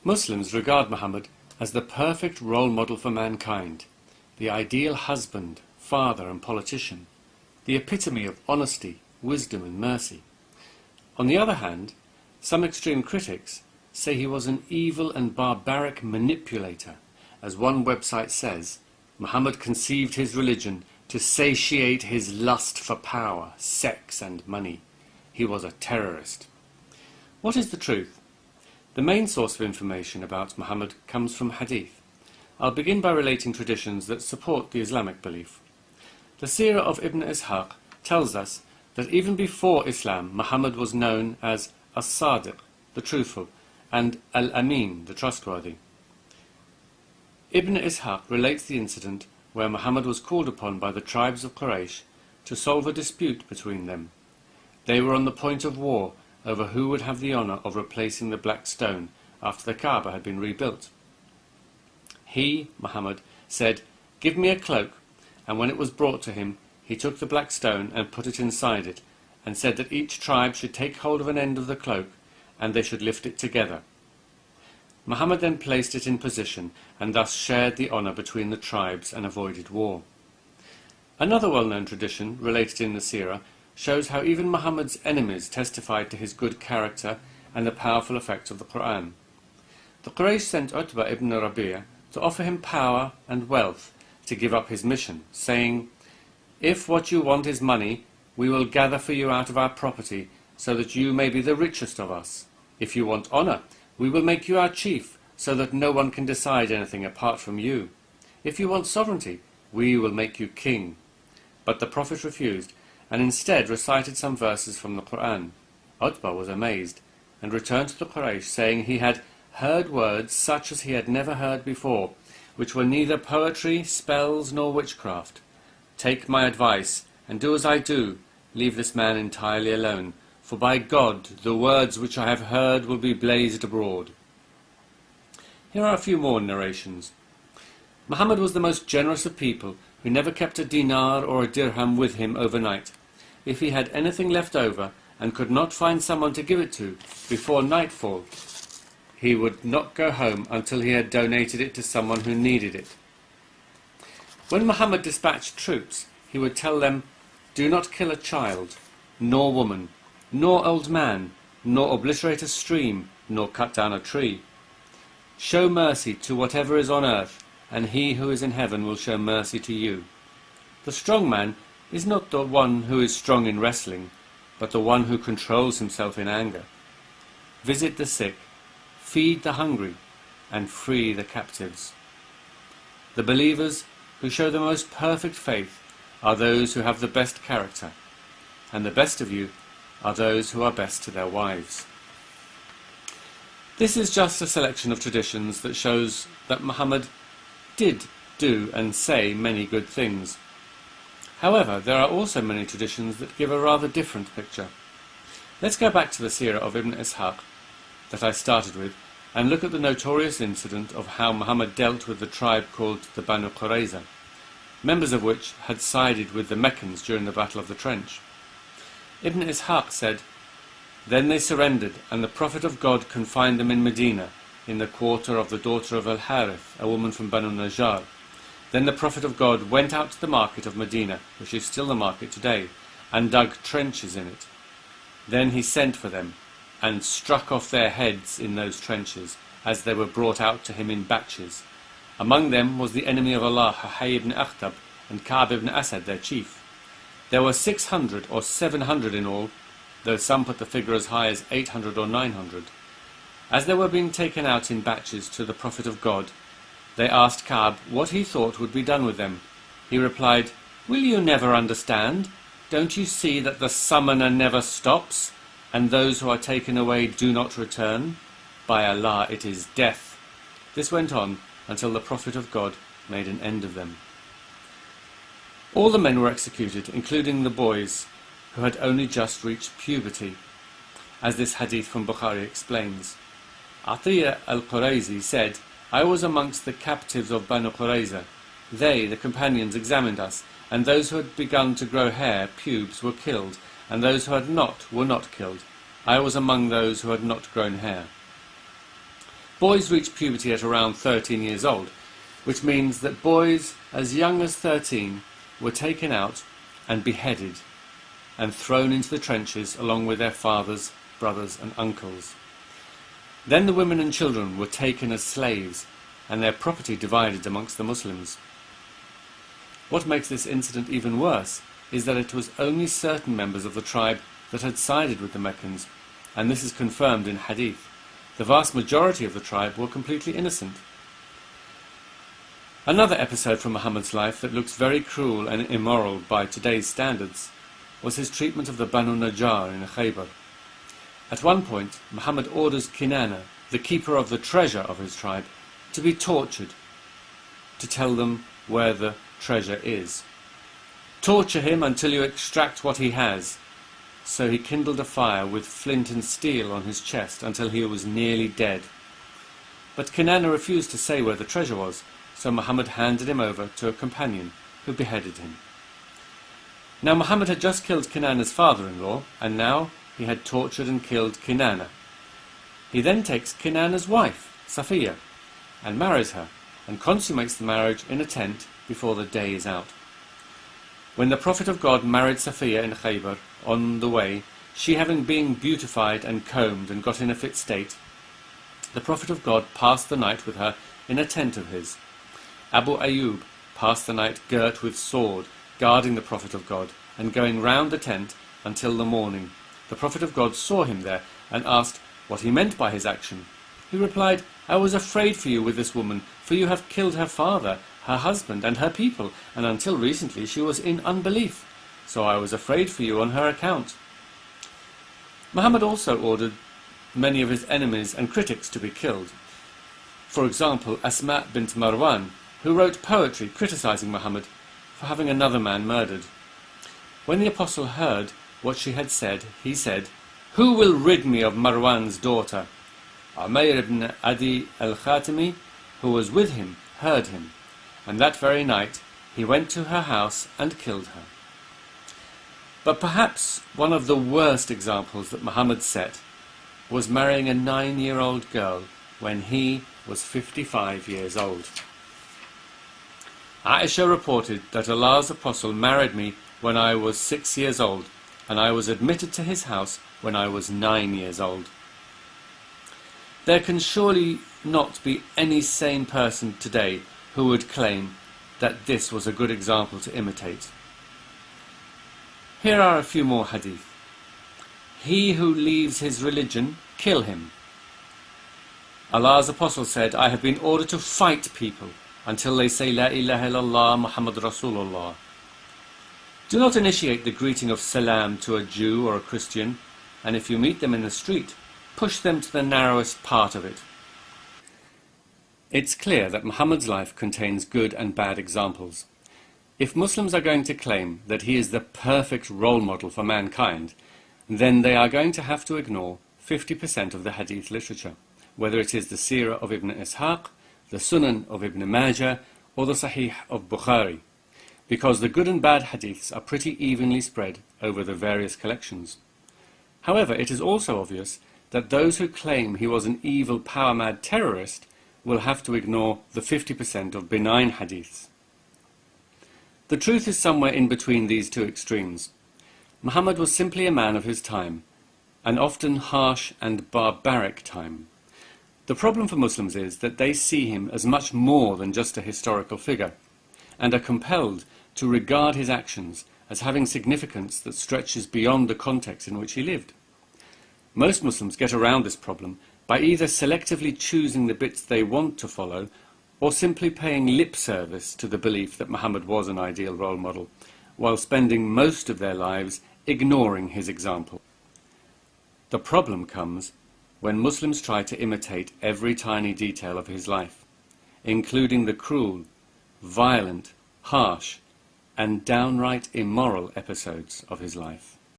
Muslims regard Muhammad as the perfect role model for mankind, the ideal husband, father and politician, the epitome of honesty, wisdom and mercy. On the other hand, some extreme critics say he was an evil and barbaric manipulator. As one website says, Muhammad conceived his religion to satiate his lust for power, sex and money. He was a terrorist. What is the truth? The main source of information about Muhammad comes from hadith. I'll begin by relating traditions that support the Islamic belief. The Seerah of Ibn Ishaq tells us that even before Islam, Muhammad was known as As-Sadiq, the truthful, and Al-Amin, the trustworthy. Ibn Ishaq relates the incident where Muhammad was called upon by the tribes of Quraysh to solve a dispute between them. They were on the point of war over who would have the honour of replacing the black stone after the Kaaba had been rebuilt. He, Muhammad, said, "Give me a cloak," and when it was brought to him, he took the black stone and put it inside it, and said that each tribe should take hold of an end of the cloak, and they should lift it together. Muhammad then placed it in position, and thus shared the honour between the tribes and avoided war. Another well-known tradition, related in the Seerah, shows how even Muhammad's enemies testified to his good character and the powerful effect of the Quran. The Quraysh sent Utbah ibn Rabi'ah to offer him power and wealth to give up his mission, saying, "If what you want is money, we will gather for you out of our property, so that you may be the richest of us. If you want honour, we will make you our chief, so that no one can decide anything apart from you. If you want sovereignty, we will make you king." But the Prophet refused, and instead recited some verses from the Quran. Utbah was amazed, and returned to the Quraysh, saying he had heard words such as he had never heard before, which were neither poetry, spells, nor witchcraft. "Take my advice, and do as I do. Leave this man entirely alone, for by God, the words which I have heard will be blazed abroad." Here are a few more narrations. Muhammad was the most generous of people, who never kept a dinar or a dirham with him overnight. If he had anything left over, and could not find someone to give it to before nightfall, he would not go home until he had donated it to someone who needed it. When Muhammad dispatched troops, he would tell them, "Do not kill a child, nor woman, nor old man, nor obliterate a stream, nor cut down a tree. Show mercy to whatever is on earth, and he who is in heaven will show mercy to you. The strong man is not the one who is strong in wrestling, but the one who controls himself in anger. Visit the sick, feed the hungry, and free the captives. The believers who show the most perfect faith are those who have the best character, and the best of you are those who are best to their wives." This is just a selection of traditions that shows that Muhammad did do and say many good things. However, there are also many traditions that give a rather different picture. Let's go back to the Seerah of Ibn Ishaq that I started with, and look at the notorious incident of how Muhammad dealt with the tribe called the Banu Qurayza, members of which had sided with the Meccans during the Battle of the Trench. Ibn Ishaq said, "Then they surrendered, and the Prophet of God confined them in Medina, in the quarter of the daughter of Al-Harith, a woman from Banu Najjar. Then the Prophet of God went out to the market of Medina, which is still the market today, and dug trenches in it. Then he sent for them, and struck off their heads in those trenches, as they were brought out to him in batches. Among them was the enemy of Allah, Hayy ibn Akhtab, and Ka'b ibn Asad, their chief. There were 600 or 700 in all, though some put the figure as high as 800 or 900. As they were being taken out in batches to the Prophet of God, they asked Ka'b what he thought would be done with them. He replied, "Will you never understand? Don't you see that the summoner never stops, and those who are taken away do not return? By Allah, it is death." This went on until the Prophet of God made an end of them. All the men were executed, including the boys, who had only just reached puberty, as this hadith from Bukhari explains. Atiyah al-Qurayzi said, "I was amongst the captives of Banu Qurayza. They, the companions, examined us, and those who had begun to grow hair, pubes, were killed, and those who had not were not killed. I was among those who had not grown hair." Boys reach puberty at around 13 years old, which means that boys as young as 13 were taken out and beheaded and thrown into the trenches along with their fathers, brothers and uncles. Then the women and children were taken as slaves and their property divided amongst the Muslims. What makes this incident even worse is that it was only certain members of the tribe that had sided with the Meccans, and this is confirmed in hadith. The vast majority of the tribe were completely innocent. Another episode from Muhammad's life that looks very cruel and immoral by today's standards was his treatment of the Banu Najjar in Khaybar. At one point, Muhammad orders Kinana, the keeper of the treasure of his tribe, to be tortured to tell them where the treasure is. Torture him until you extract what he has. So he kindled a fire with flint and steel on his chest until he was nearly dead. But Kinana refused to say where the treasure was, so Muhammad handed him over to a companion who beheaded him. Now Muhammad had just killed Kinana's father-in-law, and now he had tortured and killed Kinana. He then takes Kinana's wife, Safiya, and marries her, and consummates the marriage in a tent before the day is out. When the Prophet of God married Safiya in Khaybar, on the way, she having been beautified and combed and got in a fit state, the Prophet of God passed the night with her in a tent of his. Abu Ayyub passed the night girt with sword, guarding the Prophet of God, and going round the tent until the morning. The Prophet of God saw him there and asked what he meant by his action. He replied, "I was afraid for you with this woman, for you have killed her father, her husband and her people, and until recently she was in unbelief. So I was afraid for you on her account." Muhammad also ordered many of his enemies and critics to be killed. For example, Asma bint Marwan, who wrote poetry criticizing Muhammad for having another man murdered. When the apostle heard what she had said, he said, "Who will rid me of Marwan's daughter?" Umayr ibn Adi al-Khatimi, who was with him, heard him, and that very night he went to her house and killed her. But perhaps one of the worst examples that Muhammad set was marrying a 9-year-old girl when he was 55 years old. Aisha reported that Allah's Apostle married me when I was 6 years old, and I was admitted to his house when I was 9 years old. There can surely not be any sane person today who would claim that this was a good example to imitate. Here are a few more hadith. He who leaves his religion, kill him. Allah's Apostle said, "I have been ordered to fight people until they say La ilaha illallah Muhammad Rasulullah." Do not initiate the greeting of salam to a Jew or a Christian, and if you meet them in the street, push them to the narrowest part of it. It's clear that Muhammad's life contains good and bad examples. If Muslims are going to claim that he is the perfect role model for mankind, then they are going to have to ignore 50% of the hadith literature, whether it is the Seerah of Ibn Ishaq, the Sunan of Ibn Majah, or the Sahih of Bukhari, because the good and bad hadiths are pretty evenly spread over the various collections. However, it is also obvious that those who claim he was an evil, power-mad terrorist will have to ignore the 50% of benign hadiths. The truth is somewhere in between these two extremes. Muhammad was simply a man of his time, an often harsh and barbaric time. The problem for Muslims is that they see him as much more than just a historical figure, and are compelled to regard his actions as having significance that stretches beyond the context in which he lived. Most Muslims get around this problem by either selectively choosing the bits they want to follow, or simply paying lip service to the belief that Muhammad was an ideal role model, while spending most of their lives ignoring his example. The problem comes when Muslims try to imitate every tiny detail of his life, including the cruel, violent, harsh, and downright immoral episodes of his life.